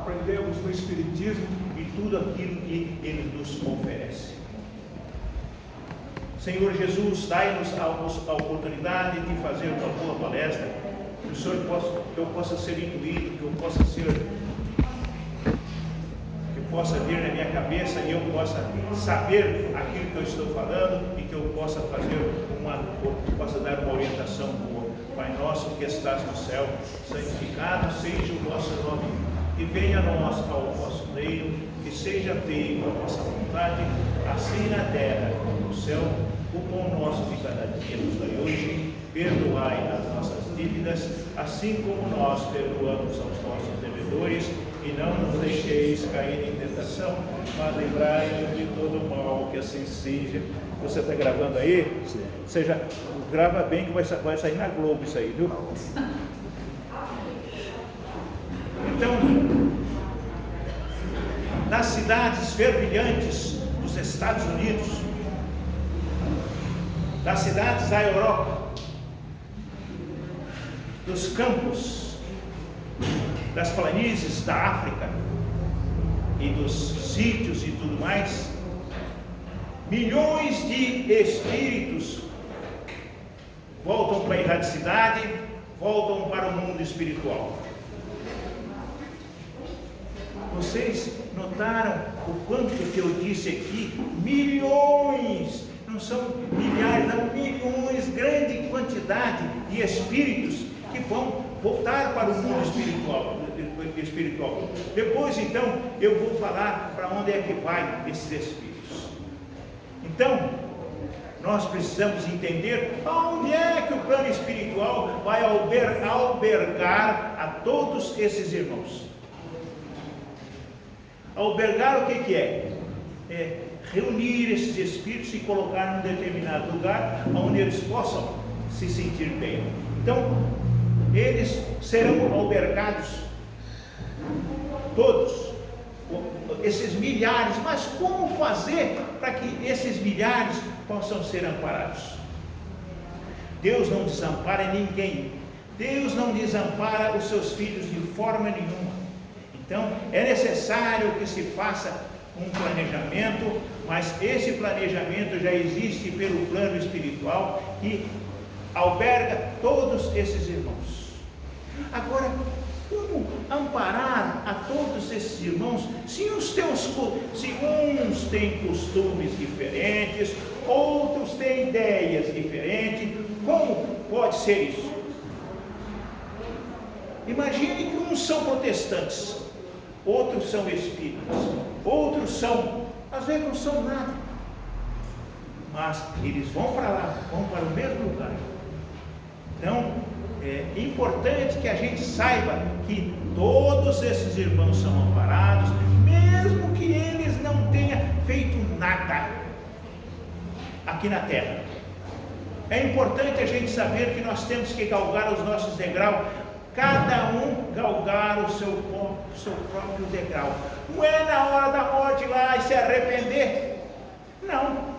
aprendemos no Espiritismo e tudo aquilo que Ele nos oferece. Senhor Jesus, dai-nos a oportunidade de fazer uma boa palestra, que o Senhor que eu possa ser intuído, que eu possa vir na minha cabeça e eu possa saber aquilo que eu estou falando e que eu possa possa dar uma orientação boa. Pai nosso que estás no céu, santificado seja o vosso nome, que venha a nós ao vosso reino, que seja feita a vossa vontade, assim na terra como no céu. O pão nosso de cada dia nos dai hoje, perdoai as nossas dívidas, assim como nós perdoamos aos nossos devedores, e não nos deixeis cair em tentação, mas livrai-nos de todo mal, que assim seja. Você está gravando aí? Sim. Grava bem que vai sair na Globo isso aí, viu? Então, nas cidades fervilhantes dos Estados Unidos, das cidades da Europa, dos campos, das planícies da África e dos sítios e tudo mais, milhões de espíritos voltam para a erradicidade, voltam para o mundo espiritual. Vocês notaram o quanto que eu disse aqui? Milhões, não são milhares, não, milhões, grande quantidade de espíritos que vão voltar para o mundo espiritual. Depois, então, eu vou falar para onde é que vai esses espíritos. Então, nós precisamos entender onde é que o plano espiritual vai albergar a todos esses irmãos. Albergar o que é? É reunir esses espíritos e colocar num determinado lugar onde eles possam se sentir bem. Então, eles serão albergados, todos, esses milhares. Mas como fazer para que esses milhares possam ser amparados? Deus não desampara ninguém. Deus não desampara os seus filhos de forma nenhuma. Então, é necessário que se faça um planejamento, mas esse planejamento já existe pelo plano espiritual que alberga todos esses irmãos. Agora, como amparar a todos esses irmãos se uns têm costumes diferentes, outros têm ideias diferentes? Como pode ser isso? Imagine que uns são protestantes, outros são espíritas, outros são, às vezes não são nada, mas eles vão para lá, vão para o mesmo lugar. Então, é importante que a gente saiba que todos esses irmãos são amparados, mesmo que eles não tenham feito nada aqui na terra. É importante a gente saber que nós temos que galgar os nossos degraus, cada um galgar o seu próprio degrau. Não é na hora da morte lá e se arrepender. Não.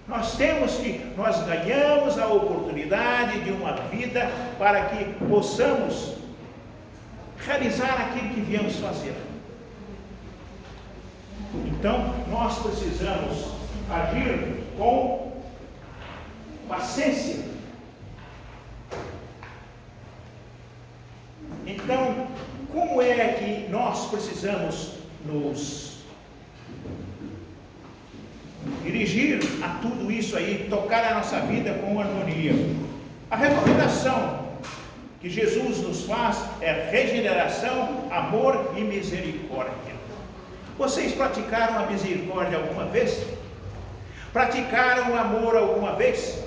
Nós ganhamos a oportunidade de uma vida para que possamos realizar aquilo que viemos fazer. Então, nós precisamos agir com paciência. Então, como é que nós precisamos nos dirigir a tudo isso aí, tocar a nossa vida com harmonia? A recomendação que Jesus nos faz é regeneração, amor e misericórdia. Vocês praticaram a misericórdia alguma vez? Praticaram o amor alguma vez?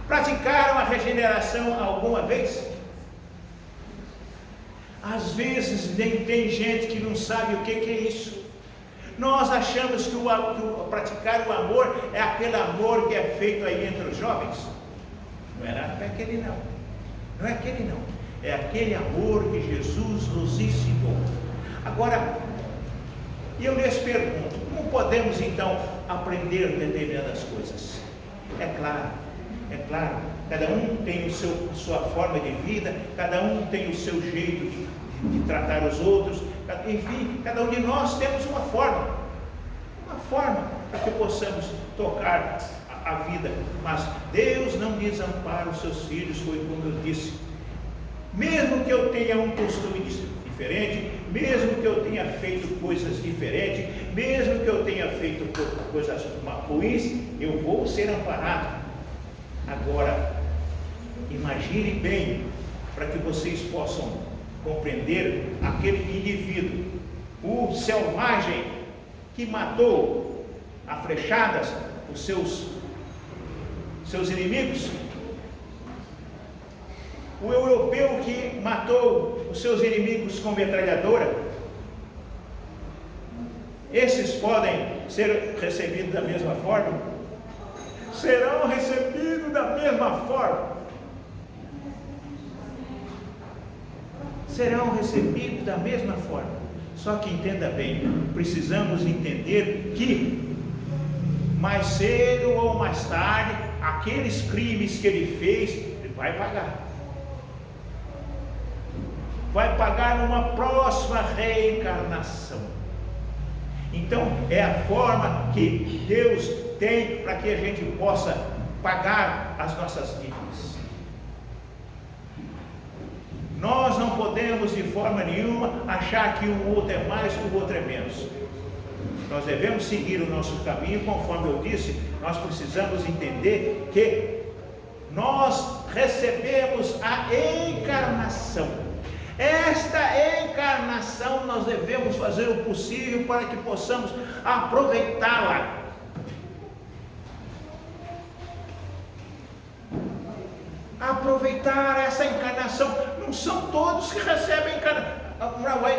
Praticaram a regeneração alguma vez? Às vezes tem gente que não sabe o que é isso. Nós achamos que praticar o amor é aquele amor que é feito aí entre os jovens. Não é aquele não. Não é aquele não. É aquele amor que Jesus nos ensinou. Agora, eu lhes pergunto, como podemos então aprender determinadas coisas? É claro, cada um tem a sua forma de vida, cada um tem o seu jeito de de tratar os outros, enfim, cada um de nós temos uma forma para que possamos tocar a vida, mas Deus não desampara os seus filhos, foi como eu disse. Mesmo que eu tenha um costume diferente, mesmo que eu tenha feito coisas diferentes, mesmo que eu tenha feito coisas ruins, eu vou ser amparado. Agora, imagine bem, para que vocês possam compreender aquele indivíduo, o selvagem que matou a flechadas os seus inimigos, o europeu que matou os seus inimigos com metralhadora. Esses podem ser recebidos da mesma forma? Serão recebidos da mesma forma. Serão recebidos da mesma forma. Só que entenda bem, precisamos entender que mais cedo ou mais tarde, aqueles crimes que ele fez, ele vai pagar. Vai pagar numa próxima reencarnação. Então, é a forma que Deus tem para que a gente possa pagar as nossas dívidas. Nós não podemos de forma nenhuma achar que o outro é mais, o outro é menos. Nós devemos seguir o nosso caminho, conforme eu disse. Nós precisamos entender que nós recebemos a encarnação. Esta encarnação nós devemos fazer o possível para que possamos aproveitá-la. Aproveitar essa encarnação. Não são todos que recebem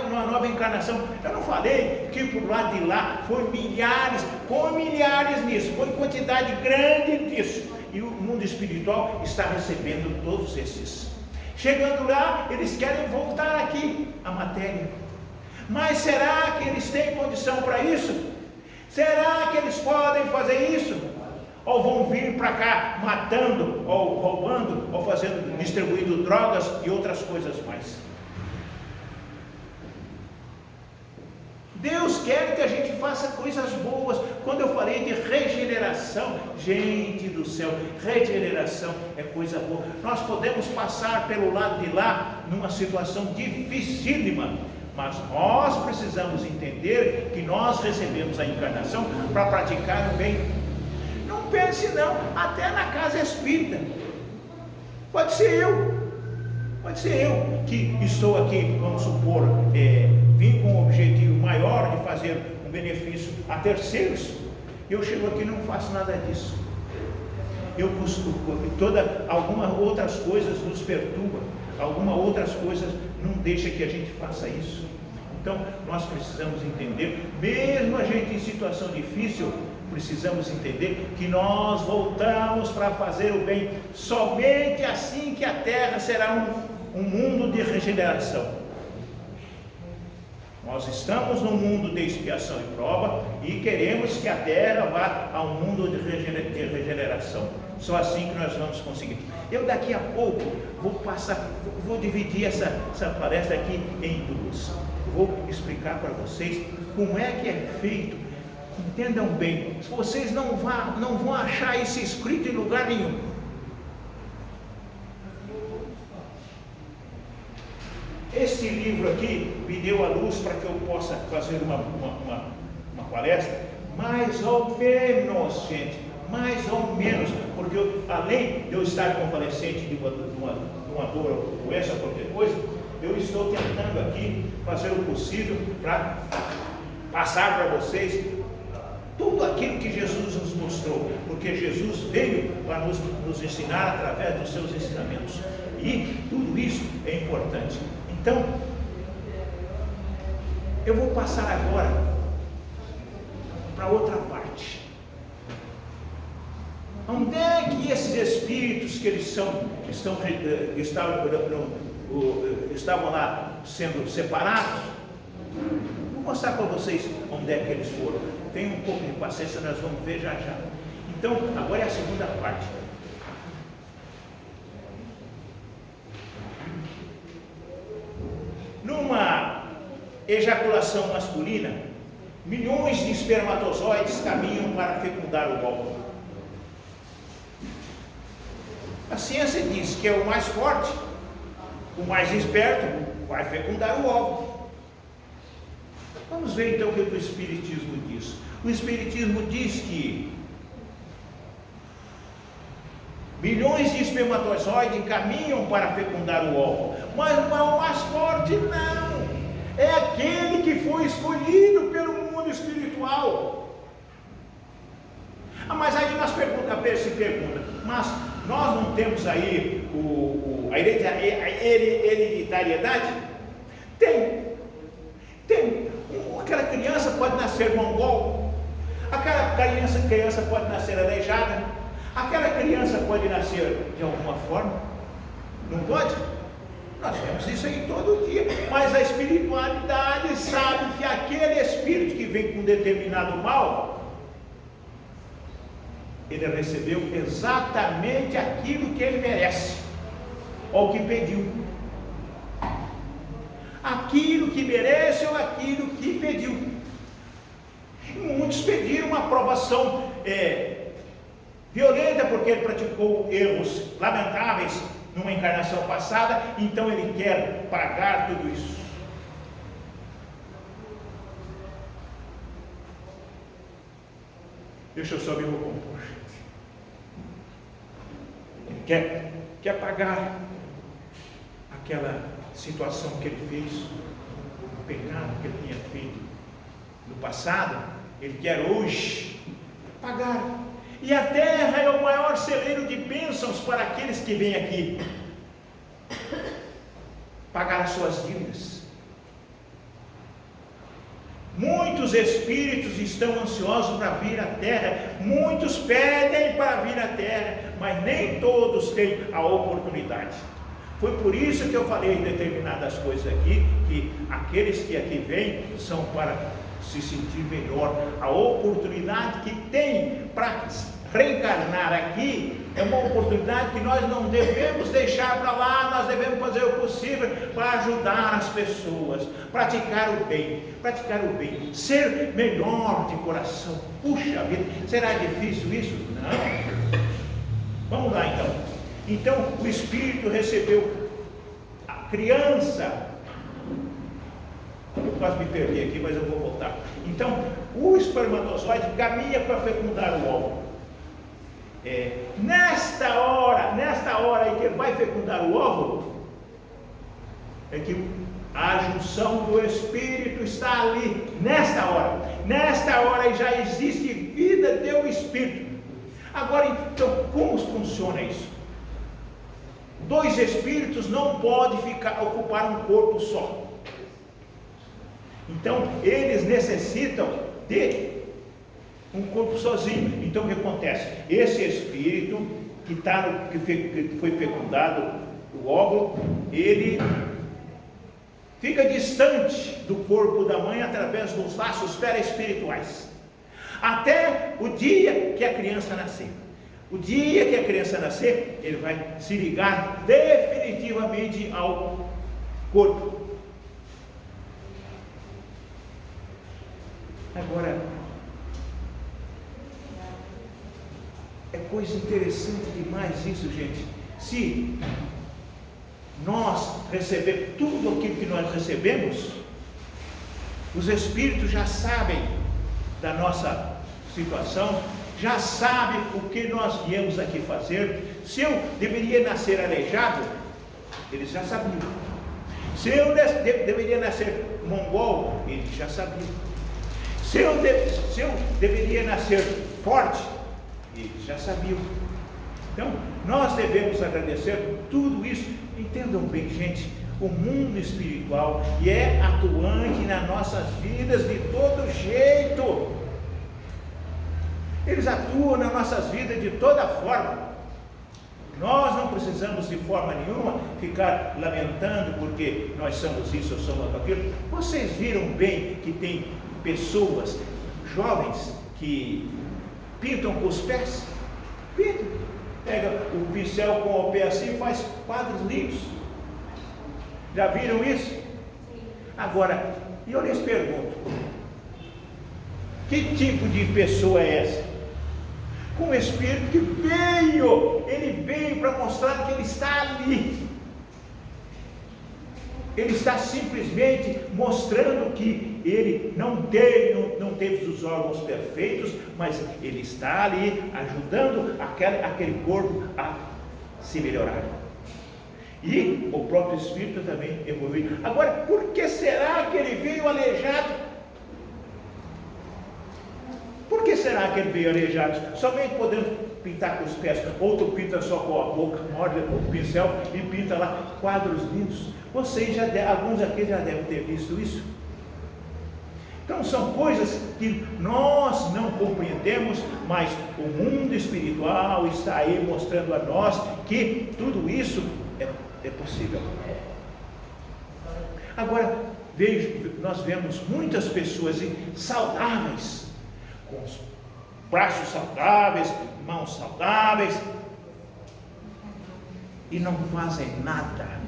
uma nova encarnação. Eu não falei que por lado de lá foi milhares nisso, foi quantidade grande disso. E o mundo espiritual está recebendo todos esses. Chegando lá, eles querem voltar aqui à matéria. Mas será que eles têm condição para isso? Será que eles podem fazer isso? Ou vão vir para cá matando, ou roubando, ou distribuindo drogas e outras coisas mais? Deus quer que a gente faça coisas boas. Quando eu falei de regeneração, gente do céu, regeneração é coisa boa. Nós podemos passar pelo lado de lá numa situação dificílima, mas nós precisamos entender que nós recebemos a encarnação para praticar o bem. Não pense não, até na casa espírita. Pode ser eu que estou aqui, vamos supor, vim com um objetivo maior de fazer um benefício a terceiros. Eu chego aqui e não faço nada disso. Algumas outras coisas nos perturbam, algumas outras coisas não deixam que a gente faça isso. Então, nós precisamos entender, mesmo a gente em situação difícil, precisamos entender que nós voltamos para fazer o bem. Somente assim que a terra será um mundo de regeneração. Nós estamos num mundo de expiação e prova e queremos que a terra vá a um mundo de regeneração. Só assim que nós vamos conseguir. Eu daqui a pouco vou dividir essa palestra aqui em duas. Vou explicar para vocês como é que é feito. Entendam bem, vocês não vão achar isso escrito em lugar nenhum. Este livro aqui me deu a luz para que eu possa fazer uma palestra, mais ou menos, gente, mais ou menos, porque além de eu estar convalescente de uma dor ou doença, qualquer coisa, eu estou tentando aqui fazer o possível para passar para vocês tudo aquilo que Jesus nos mostrou, porque Jesus veio para nos ensinar através dos seus ensinamentos, e tudo isso é importante. Então, eu vou passar agora para outra parte. Onde é que esses espíritos que eles estavam lá sendo separados? Vou mostrar para vocês onde é que eles foram. Tenham um pouco de paciência, nós vamos ver já já. Então, agora é a segunda parte. Numa ejaculação masculina, milhões de espermatozoides caminham para fecundar o óvulo. A ciência diz que é o mais forte, o mais esperto, vai fecundar o óvulo. Vamos ver então o que o Espiritismo diz. O Espiritismo diz que milhões de espermatozoides caminham para fecundar o óvulo, mas não é o mais forte, não. É aquele que foi escolhido pelo mundo espiritual. Mas aí nós se pergunta, mas nós não temos aí a hereditariedade? Tem. Aquela criança pode nascer mongol, aquela criança pode nascer aleijada, aquela criança pode nascer de alguma forma, não pode? Nós vemos isso aí todo dia, mas a espiritualidade sabe que aquele espírito que vem com determinado mal, ele recebeu exatamente aquilo que ele merece, ou que pediu. Aquilo que merece ou aquilo que pediu. Muitos pediram uma aprovação violenta porque ele praticou erros lamentáveis numa encarnação passada, então ele quer pagar tudo isso. Deixa eu só me recompor. Ele quer pagar aquela situação que ele fez, o pecado que ele tinha feito no passado, ele quer hoje pagar. E a terra é o maior celeiro de bênçãos para aqueles que vêm aqui pagar as suas dívidas. Muitos espíritos estão ansiosos para vir à terra, muitos pedem para vir à terra, mas nem todos têm a oportunidade. Foi por isso que eu falei determinadas coisas aqui, que aqueles que aqui vêm são para se sentir melhor. A oportunidade que tem para reencarnar aqui é uma oportunidade que nós não devemos deixar para lá. Nós devemos fazer o possível para ajudar as pessoas, praticar o bem, ser melhor de coração. Puxa vida, será difícil isso? Não. Vamos lá então. Então o Espírito recebeu a criança. Eu quase me perdi aqui, mas eu vou voltar. Então o espermatozoide caminha para fecundar o óvulo. Nesta hora em que ele vai fecundar o óvulo, é que a junção do Espírito está ali. Nesta hora já existe vida do Espírito. Agora então, como funciona isso? Dois espíritos não podem ocupar um corpo só. Então eles necessitam de um corpo sozinho. Então o que acontece? Esse espírito que foi fecundado, o óvulo, ele fica distante do corpo da mãe através dos laços perispirituais, até o dia que a criança nascer. O dia que a criança nascer, ele vai se ligar definitivamente ao corpo. Agora, é coisa interessante demais isso, gente. Se nós recebemos tudo aquilo que nós recebemos, os espíritos já sabem da nossa situação, já sabem o que nós viemos aqui fazer. Se eu deveria nascer aleijado, eles já sabiam. Se eu deveria nascer mongol, eles já sabiam. Se eu deveria nascer forte, eles já sabiam. Então, nós devemos agradecer tudo isso. Entendam bem, gente, o mundo espiritual é atuante nas nossas vidas de todo jeito. Eles atuam nas nossas vidas de toda forma. Nós não precisamos de forma nenhuma ficar lamentando porque nós somos isso ou somos aquilo. Vocês viram bem que tem pessoas jovens que pintam com os pés? Pintam. Pega o pincel com o pé assim e faz quadros lindos. Já viram isso? Agora, eu lhes pergunto, que tipo de pessoa é essa? Com o Espírito que ele veio para mostrar que ele está ali. Ele está simplesmente mostrando que ele não teve os órgãos perfeitos, mas ele está ali ajudando aquele corpo a se melhorar. E o próprio Espírito também evoluiu. Agora, por que será que ele veio aleijado? Por que será que ele veio aleijado? Somente podendo pintar com os pés, outro pinta só com a boca, morde o pincel e pinta lá quadros lindos. Vocês alguns aqui já devem ter visto isso. Então são coisas que nós não compreendemos, mas o mundo espiritual está aí mostrando a nós que tudo isso é possível. Agora, nós vemos muitas pessoas saudáveis, com os braços saudáveis, mãos saudáveis, e não fazem nada.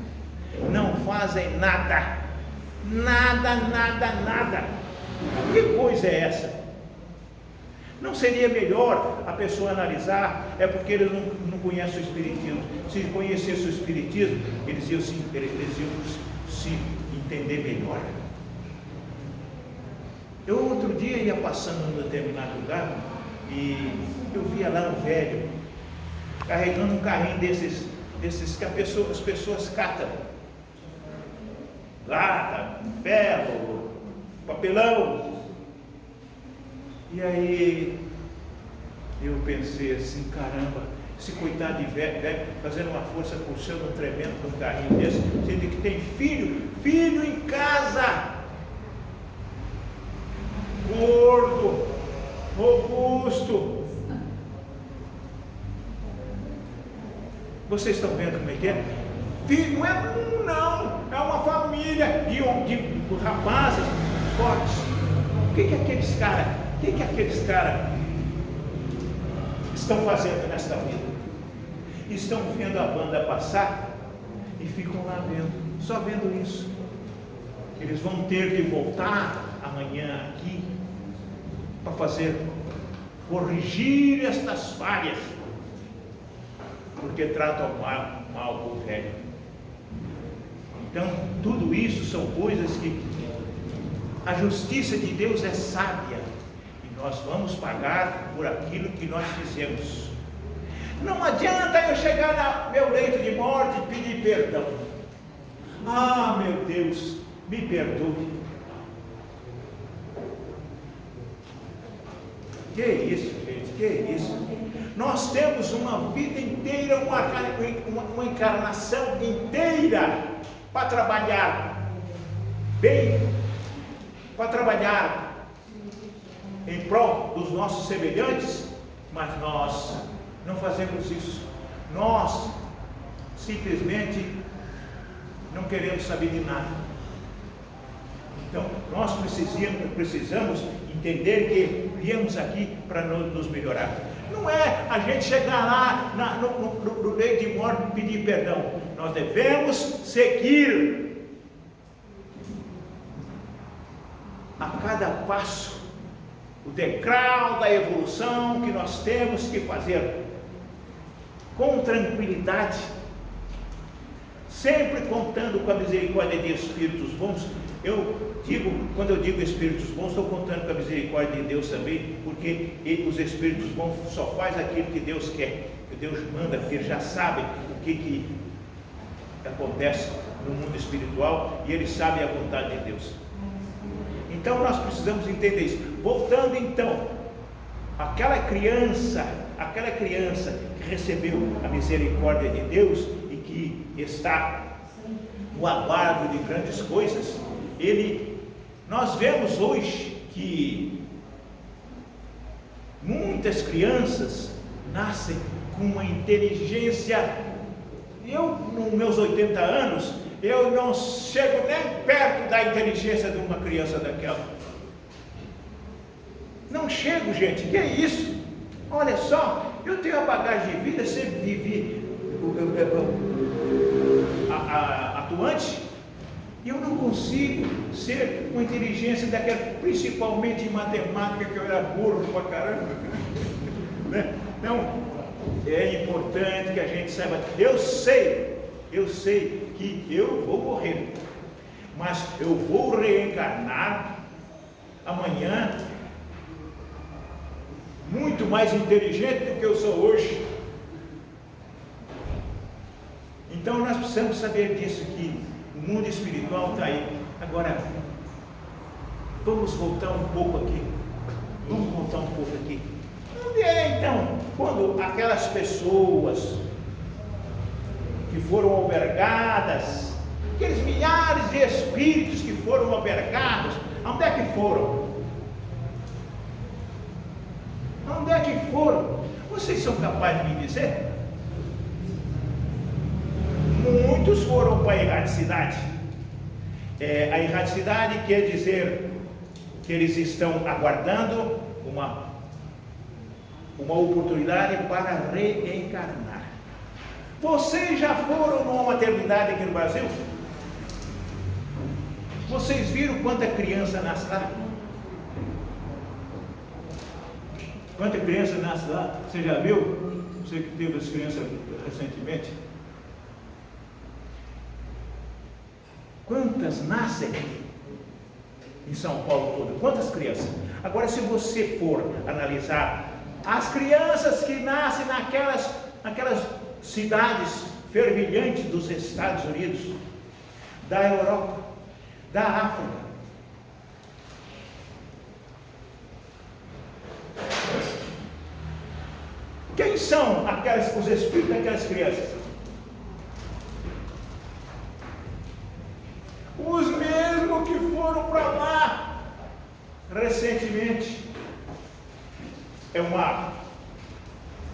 Nada. Que coisa é essa? Não seria melhor a pessoa analisar? É porque eles não conhecem o Espiritismo. Se conhecessem o Espiritismo, eles iam se entender melhor. Eu outro dia ia passando num determinado lugar e eu via lá um velho carregando um carrinho desses que as pessoas catam. Lata, ferro, papelão. E aí eu pensei assim, caramba, esse coitado de velho fazendo uma força puxando um tremendo com um carrinho desse, sendo que tem filho em casa, gordo, robusto. Vocês estão vendo como é que é? Filho não é um, não, é uma família de rapazes fortes. O que aqueles caras estão fazendo nesta vida? Estão vendo a banda passar e ficam lá vendo, só vendo isso. Eles vão ter que voltar amanhã aqui para corrigir estas falhas, porque tratam mal o velho. Então, tudo isso são coisas que a justiça de Deus é sábia, e nós vamos pagar por aquilo que nós fizemos. Não adianta eu chegar no meu leito de morte e pedir perdão. Ah, meu Deus, me perdoe. Que isso, gente, que isso? Nós temos uma vida inteira, uma encarnação inteira para trabalhar bem, para trabalhar em prol dos nossos semelhantes, mas nós não fazemos isso. Nós simplesmente não queremos saber de nada. Então, nós precisamos entender que viemos aqui para nos melhorar. Não é a gente chegar lá no leito de morte e pedir perdão. Nós devemos seguir a cada passo o degrau da evolução que nós temos que fazer com tranquilidade, sempre contando com a misericórdia de Espíritos bons. Quando eu digo Espíritos bons, estou contando com a misericórdia de Deus também, porque os Espíritos bons só fazem aquilo que Deus quer, que Deus manda, porque eles já sabem o que acontece no mundo espiritual, e eles sabem a vontade de Deus. Então nós precisamos entender isso. Voltando então, aquela criança que recebeu a misericórdia de Deus e que está no aguardo de grandes coisas, nós vemos hoje que muitas crianças nascem com uma inteligência. Eu, nos meus 80 anos, eu não chego nem perto da inteligência de uma criança daquela. Não chego, gente, que é isso? Olha só, eu tenho a bagagem de vida, sempre vivi atuante, Eu não consigo ser com inteligência daquela, principalmente em matemática, que eu era burro pra caramba. Né? Então, é importante que a gente saiba. Eu sei que eu vou morrer, mas eu vou reencarnar amanhã muito mais inteligente do que eu sou hoje. Então nós precisamos saber disso, que o mundo espiritual está aí. Agora, vamos voltar um pouco aqui. Onde é então, quando aquelas pessoas que foram albergadas, aqueles milhares de espíritos que foram albergados, onde é que foram? Onde é que foram? Vocês são capazes de me dizer? Muitos foram para a erradicidade. A erradicidade quer dizer que eles estão aguardando uma oportunidade para reencarnar. Vocês já foram numa maternidade aqui no Brasil? Vocês viram quanta criança nasce lá? Quanta criança nasce lá? Você já viu? Você que teve as crianças recentemente? Quantas nascem em São Paulo todo? Quantas crianças? Agora, se você for analisar as crianças que nascem naquelas cidades fervilhantes dos Estados Unidos, da Europa, da África, quem são os espíritos daquelas crianças? Os mesmos que foram para lá recentemente.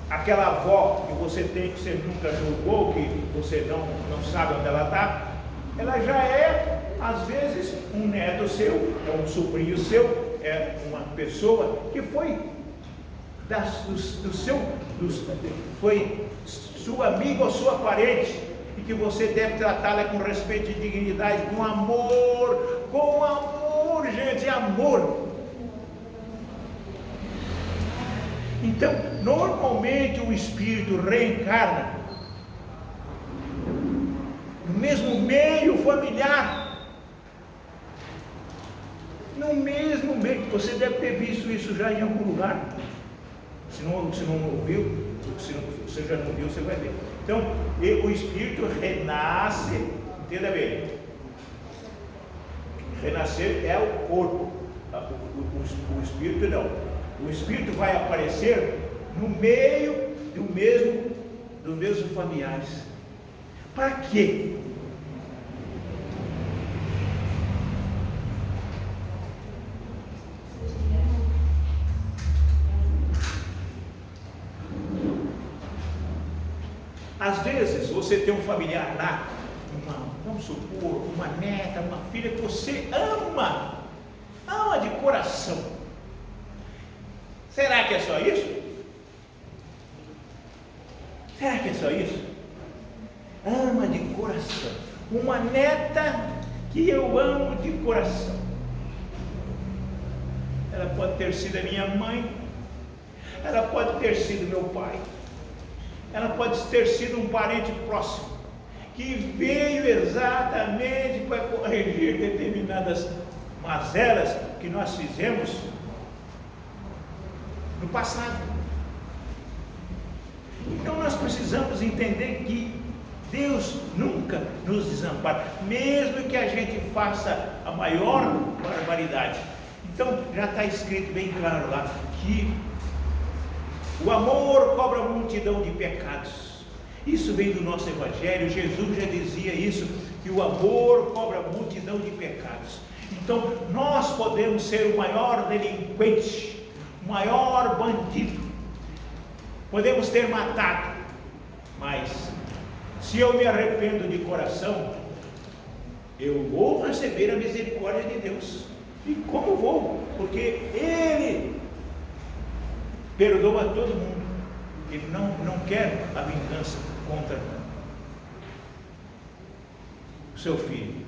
Aquela avó que você tem, que você nunca julgou, que você não sabe onde ela está, ela já é, às vezes, um neto seu, é um sobrinho seu, é uma pessoa que foi foi sua amiga ou sua parente, e que você deve tratá-la com respeito e dignidade, com amor, gente, amor. Então, normalmente o espírito reencarna no mesmo meio familiar, no mesmo meio. Você deve ter visto isso já em algum lugar. Se não ouviu, se você já não viu, você vai ver. Então, o espírito renasce, entenda bem. Renascer é o corpo, o espírito não. O espírito vai aparecer no meio dos mesmos familiares. Para quê? Às vezes você tem um familiar lá, vamos supor, uma neta, uma filha que você ama de coração. Será que é só isso? Será que é só isso? Ama de coração. Uma neta que eu amo de coração. Ela pode ter sido a minha mãe, ela pode ter sido meu pai, ela pode ter sido um parente próximo, que veio exatamente para corrigir determinadas mazelas que nós fizemos no passado. Então nós precisamos entender que Deus nunca nos desampara, mesmo que a gente faça a maior barbaridade. Então já está escrito bem claro lá que o amor cobra multidão de pecados. Isso vem do nosso Evangelho. Jesus já dizia isso, que o amor cobra multidão de pecados. Então nós podemos ser o maior delinquente, o maior bandido, podemos ter matado, mas se eu me arrependo de coração, eu vou receber a misericórdia de Deus. E como vou? Porque Ele perdoa todo mundo. Ele não quer a vingança contra o seu filho.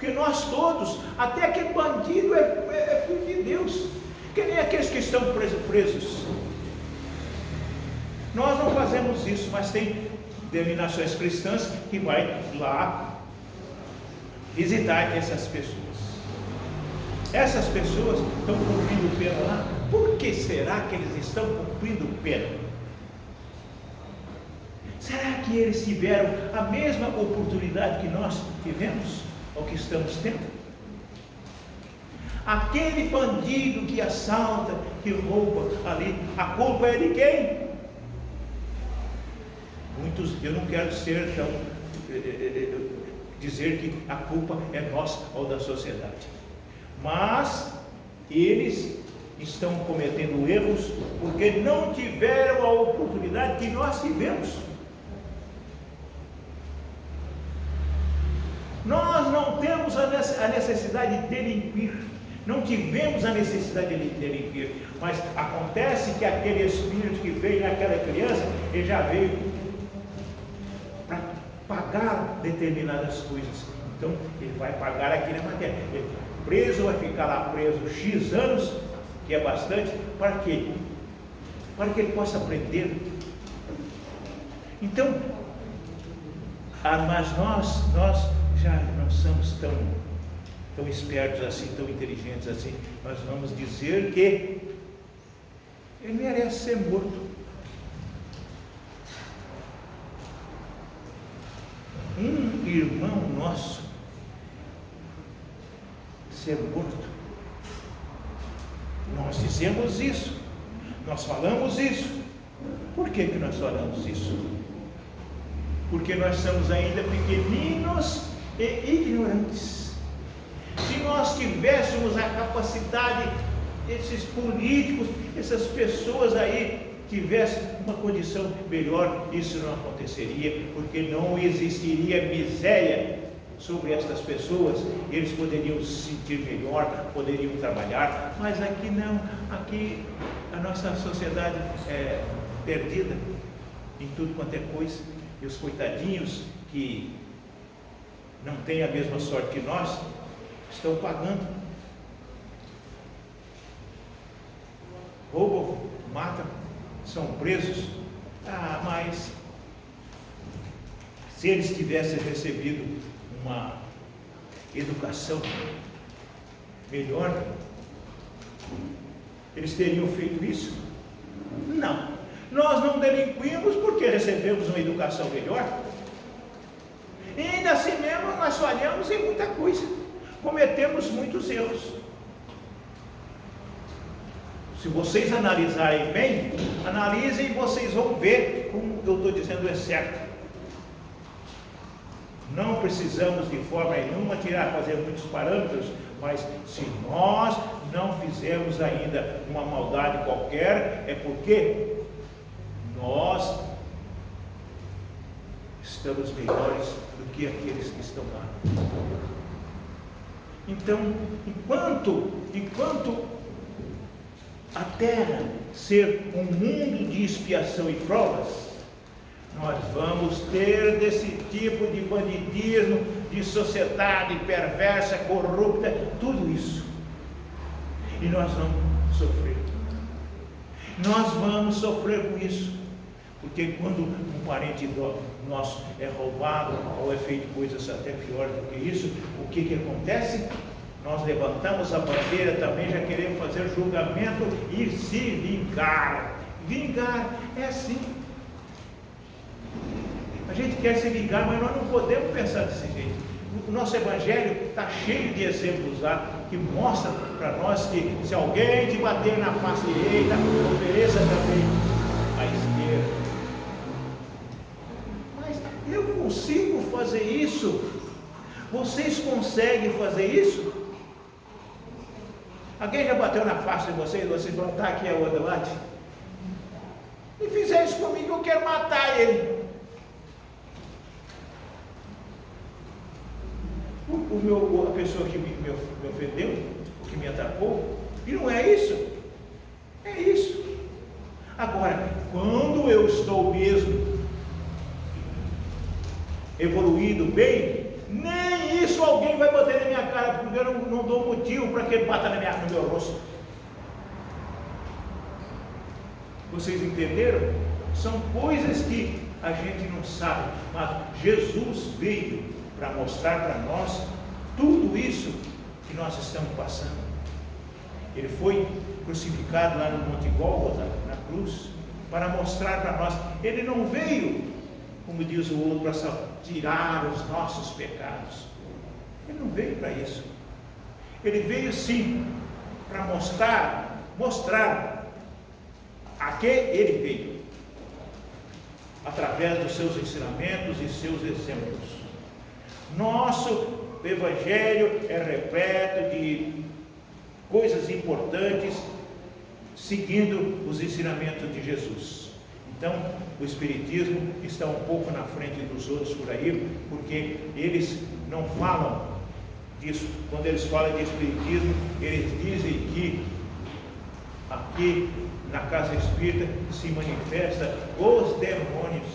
Porque nós todos, até aquele bandido é filho de Deus, que nem aqueles que estão presos. Nós não fazemos isso, mas tem denominações cristãs que vai lá visitar essas pessoas. Essas pessoas estão cumprindo pena lá. Por que será que eles estão cumprindo pena? Será que eles tiveram a mesma oportunidade que nós tivemos, ou que estamos tendo? Aquele bandido que assalta, que rouba ali, a culpa é de quem? Muitos, eu não quero ser tão dizer que a culpa é nossa ou da sociedade, mas eles estão cometendo erros porque não tiveram a oportunidade que nós tivemos. Nós não temos a necessidade de delinquir, não tivemos a necessidade de delinquir, mas acontece que aquele espírito que veio naquela criança, ele já veio para pagar determinadas coisas. Então ele vai pagar aqui na matéria. Ele preso, vai ficar lá preso X anos, que é bastante, para quê? Para que ele possa aprender. Então, mas nós já não somos tão espertos assim, tão inteligentes assim. Nós vamos dizer que ele merece ser morto. Um irmão nosso ser morto. Nós dizemos isso, nós falamos isso. Por que nós falamos isso? Porque nós somos ainda pequeninos e ignorantes. Se nós tivéssemos a capacidade, esses políticos, essas pessoas aí tivessem uma condição melhor, isso não aconteceria, porque não existiria miséria sobre estas pessoas. Eles poderiam se sentir melhor, poderiam trabalhar, mas aqui não. Aqui a nossa sociedade é perdida em tudo quanto é coisa, e os coitadinhos que não têm a mesma sorte que nós estão pagando. Roubam, matam, são presos. Mas se eles tivessem recebido uma educação melhor, eles teriam feito isso? Não. Nós não delinquimos porque recebemos uma educação melhor. E ainda assim mesmo nós falhamos em muita coisa, cometemos muitos erros. Se vocês analisarem bem, analisem e vocês vão ver como eu estou dizendo é certo. Não precisamos de forma nenhuma fazer muitos parâmetros, mas se nós não fizemos ainda uma maldade qualquer, é porque nós estamos melhores do que aqueles que estão lá. Então, enquanto a terra ser um mundo de expiação e provas, nós vamos ter desse tipo de bandidismo, de sociedade perversa, corrupta, tudo isso. E nós vamos sofrer. Nós vamos sofrer com isso. Porque quando um parente nosso é roubado ou é feito coisas até piores do que isso, o que acontece? Nós levantamos a bandeira também, já queremos fazer julgamento e se vingar. Vingar é assim. A gente quer se vingar, mas nós não podemos pensar desse jeito. O nosso evangelho está cheio de exemplos lá, que mostra para nós que se alguém te bater na face direita, ofereça também a esquerda. Mas eu consigo fazer isso? Vocês conseguem fazer isso? Alguém já bateu na face de vocês? Vocês vão estar aqui a outra bate? E fizer isso comigo, eu quero matar ele. A pessoa que me ofendeu, que me atacou, e não é isso? É isso. Agora, quando eu estou mesmo evoluído bem, nem isso alguém vai bater na minha cara, porque eu não dou motivo para que ele bata no meu rosto. Vocês entenderam? São coisas que a gente não sabe, mas Jesus veio para mostrar para nós tudo isso que nós estamos passando. Ele foi crucificado lá no Monte Gólgota, na cruz, para mostrar para nós. Ele não veio, como diz o outro, para tirar os nossos pecados. Ele não veio para isso. Ele veio sim para mostrar a que ele veio, através dos seus ensinamentos e seus exemplos. Nosso Evangelho é repleto de coisas importantes, seguindo os ensinamentos de Jesus. Então, o Espiritismo está um pouco na frente dos outros por aí, porque eles não falam disso. Quando eles falam de Espiritismo, eles dizem que aqui na casa espírita se manifesta os demônios.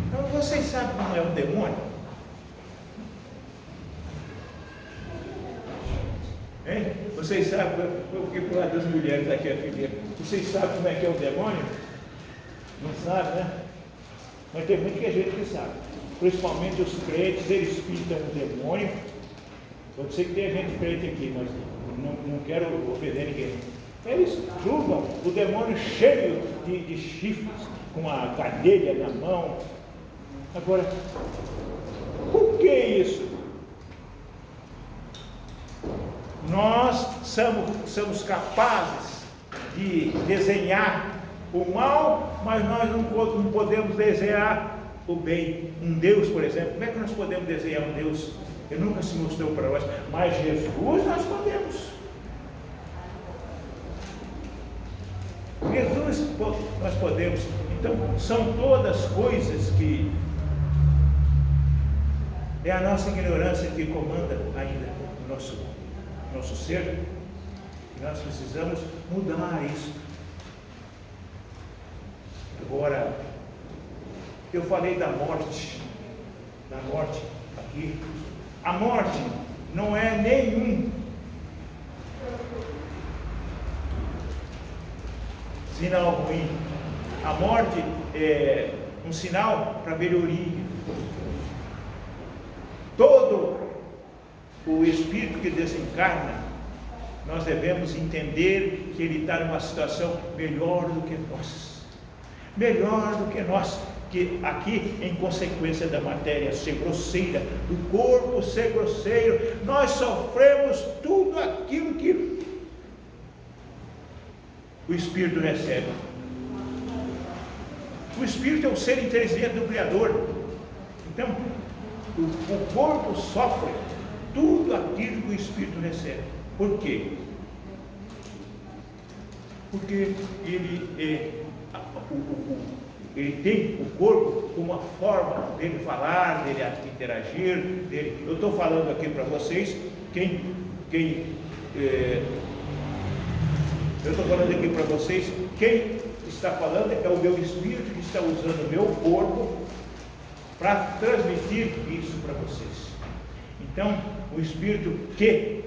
Então, vocês sabem como é um demônio? Hein? Vocês sabem, eu fiquei por lado das mulheres aqui a filha. Vocês sabem como é que é o demônio? Não sabe, né? Mas tem muita gente que sabe. Principalmente os crentes, eles pintam o demônio. Eu sei que tem gente crente aqui, mas não quero ofender ninguém. Eles julgam o demônio cheio de chifres, com a cadeia na mão. Agora, por que isso? Nós somos capazes de desenhar o mal, mas nós não podemos desenhar o bem. Um Deus, por exemplo, como é que nós podemos desenhar um Deus? Ele nunca se mostrou para nós, mas Jesus nós podemos. Jesus nós podemos. Então, são todas coisas que é a nossa ignorância que comanda ainda o nosso ser. E nós precisamos mudar isso. Agora, eu falei da morte aqui. A morte não é nenhum sinal ruim. A morte é um sinal para melhoria. Todo o espírito que desencarna, nós devemos entender que ele está numa situação melhor do que nós. Melhor do que nós. Que aqui, em consequência da matéria ser grosseira, do corpo ser grosseiro, nós sofremos tudo aquilo que o Espírito recebe. O Espírito é o ser inteligente do Criador. Então, o corpo sofre tudo aquilo que o Espírito recebe. Por quê? Porque ele tem o corpo como uma forma dele falar, dele interagir, dele. Eu estou falando aqui para vocês, eu estou falando aqui para vocês, quem está falando é o meu espírito que está usando o meu corpo para transmitir isso para vocês. Então, o espírito que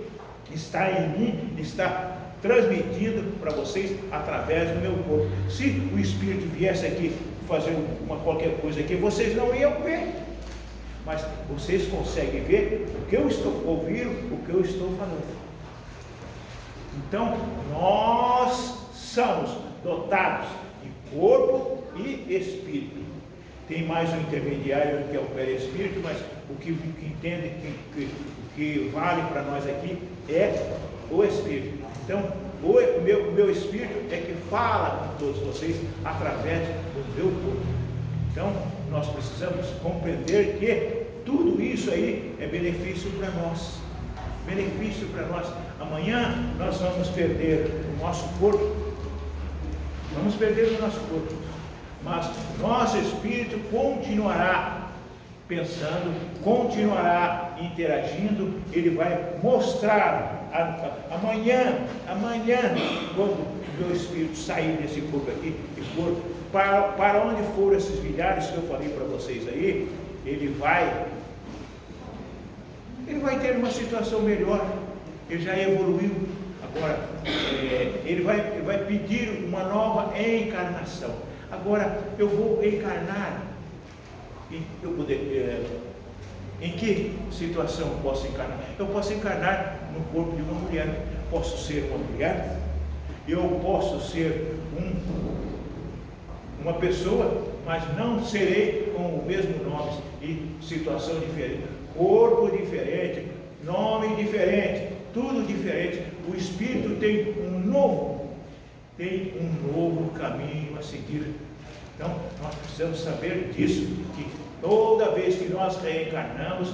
está em mim está transmitindo para vocês através do meu corpo. Se o espírito viesse aqui fazer qualquer coisa aqui, vocês não iam ver, mas vocês conseguem ver o que eu estou ouvindo, o que eu estou falando. Então, nós somos dotados de corpo e espírito. Tem mais um intermediário que é o perispírito, mas o que entende, o que vale para nós aqui é o espírito. Então, o meu espírito é que fala com todos vocês através do meu corpo. Então, nós precisamos compreender que tudo isso aí é benefício para nós. Benefício para nós. Amanhã nós vamos perder o nosso corpo. Vamos perder o nosso corpo. Mas nosso espírito continuará pensando, continuará interagindo. Ele vai mostrar amanhã, quando o meu espírito sair desse corpo aqui e for para onde foram esses milhares que eu falei para vocês aí, ele vai ter uma situação melhor, ele já evoluiu. Agora, ele vai pedir uma nova encarnação. Agora, eu vou encarnar, em que situação eu posso encarnar? Eu posso encarnar no corpo de uma mulher, posso ser uma mulher, eu posso ser uma pessoa, mas não serei com o mesmo nome e situação diferente, corpo diferente, nome diferente, tudo diferente. O Espírito tem um novo caminho a seguir. Então, nós precisamos saber disso, que toda vez que nós reencarnamos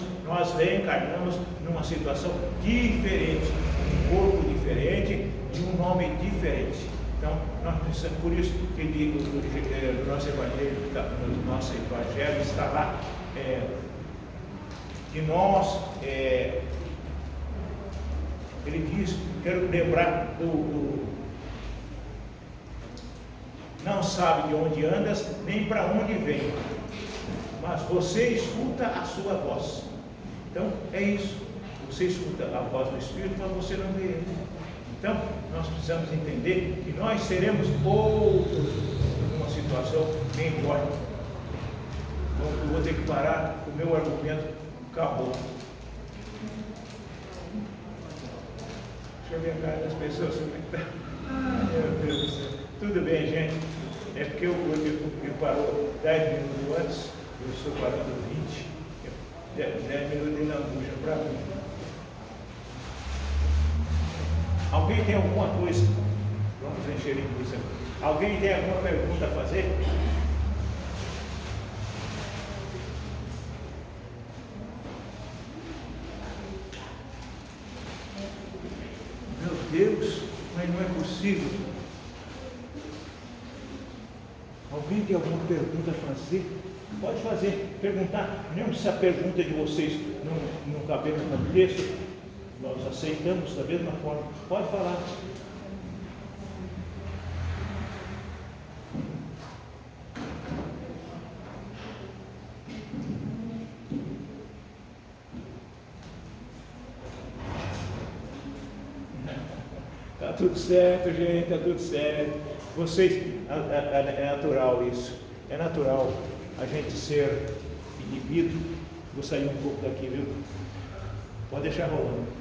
numa situação diferente, um corpo diferente e um nome diferente. Então, nós precisamos, por isso que no nosso evangelho está lá, que nós, ele diz, quero lembrar não sabe de onde andas, nem para onde vem, mas você escuta a sua voz. Então, é isso, você escuta a voz do Espírito, mas você não vê ele. Então, nós precisamos entender que nós seremos outros numa situação melhor. Então, eu vou ter que parar, o meu argumento acabou. Deixa eu ver a cara das pessoas, como é que está. Ai, meu Deus do céu. Tudo bem, gente. É porque eu parou 10 minutos antes, eu estou parando 20. 10 minutos de lambuja para mim. Alguém tem alguma coisa? Vamos encher linguiça. Alguém tem alguma pergunta a fazer? Meu Deus, mas não é possível. Alguém tem alguma pergunta a fazer? Pode fazer, perguntar. Mesmo se a pergunta de vocês não caber no texto, nós aceitamos da mesma forma. Pode falar. Está tudo certo, gente, está tudo certo. Vocês, é natural isso. É natural a gente ser inibido. Vou sair um pouco daqui, viu? Pode deixar rolando.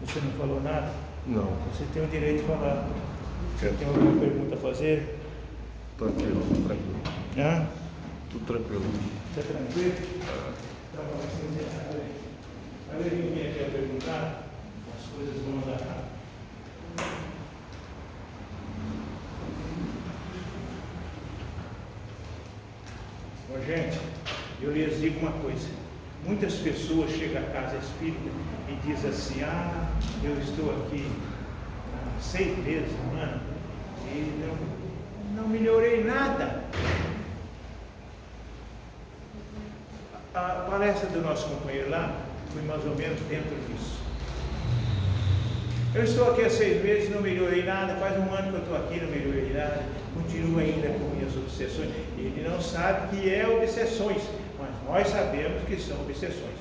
Você não falou nada? Não. Você tem o direito de falar. Você tem alguma pergunta a fazer? Tranquilo, tranquilo. Hã? Tudo tranquilo. Está tranquilo? Então, vai ninguém quer perguntar? As coisas vão andar rápido. Bom, gente, eu lhes digo uma coisa. Muitas pessoas chegam à casa espírita e dizem assim: eu estou aqui há 6 meses, um ano, e não melhorei nada. A palestra do nosso companheiro lá foi mais ou menos dentro disso. Eu estou aqui há 6 meses, não melhorei nada, faz um ano que eu estou aqui, não melhorei nada, continuo ainda com minhas obsessões. Ele não sabe que é obsessões, mas nós sabemos que são obsessões,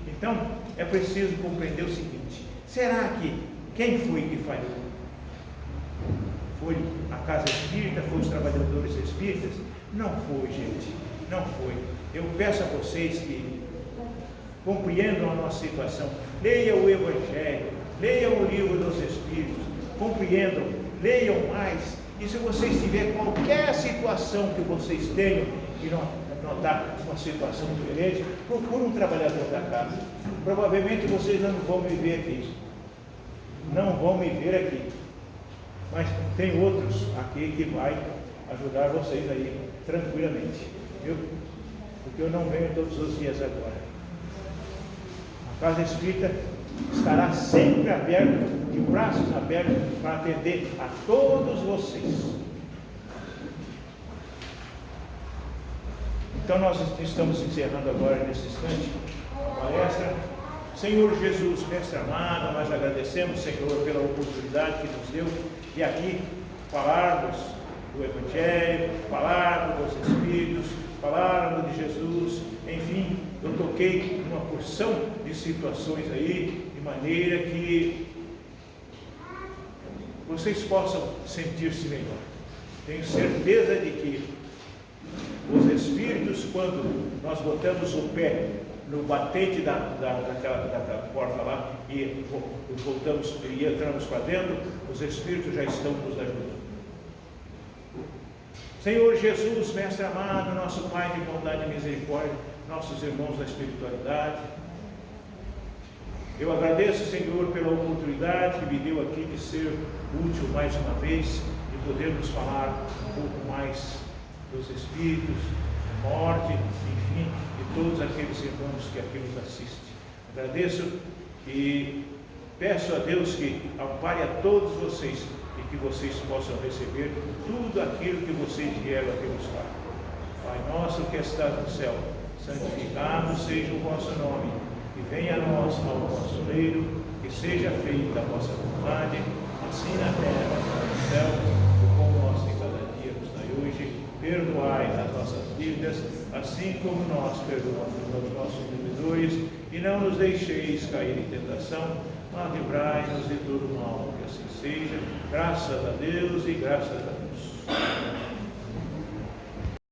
Então, é preciso compreender o seguinte: será que quem foi que falhou? Foi a casa espírita, foi os trabalhadores espíritas? Não foi, gente, não foi. Eu peço a vocês que compreendam a nossa situação, leiam o Evangelho, leiam o livro dos Espíritos, compreendam, leiam mais, e se vocês tiverem qualquer situação que vocês tenham e não está uma situação diferente, procure um trabalhador da casa. Provavelmente vocês não vão me ver aqui, mas tem outros aqui que vai ajudar vocês aí tranquilamente, viu? Porque eu não venho todos os dias agora. A Casa Espírita estará sempre aberta, de braços abertos, para atender a todos vocês. Então nós estamos encerrando agora nesse instante a palestra. Senhor Jesus, Mestre amado, nós agradecemos, Senhor, pela oportunidade que nos deu de aqui falarmos do Evangelho, falarmos dos Espíritos, falarmos de Jesus. Enfim, eu toquei uma porção de situações aí, de maneira que vocês possam sentir-se melhor. Tenho certeza de que os Espíritos, quando nós botamos o pé no batente daquela porta lá e voltamos e entramos para dentro, os Espíritos já estão nos ajudando. Senhor Jesus, Mestre amado, nosso Pai de bondade e misericórdia, nossos irmãos da espiritualidade, eu agradeço, Senhor, pela oportunidade que me deu aqui de ser útil mais uma vez e podermos falar um pouco mais dos Espíritos, da morte, enfim, de todos aqueles irmãos que aqui nos assistem. Agradeço e peço a Deus que ampare a todos vocês e que vocês possam receber tudo aquilo que vocês vieram aqui buscar. Pai nosso que estás no céu, santificado seja o vosso nome, que venha a nós ao vosso reino, que seja feita a vossa vontade, assim na terra como no céu. O pão nosso de cada dia nos dai hoje, perdoai as nossas dívidas, assim como nós perdoamos aos nossos devedores, e não nos deixeis cair em tentação, mas livrai-nos de todo mal, que assim seja, graças a Deus e graças a Deus.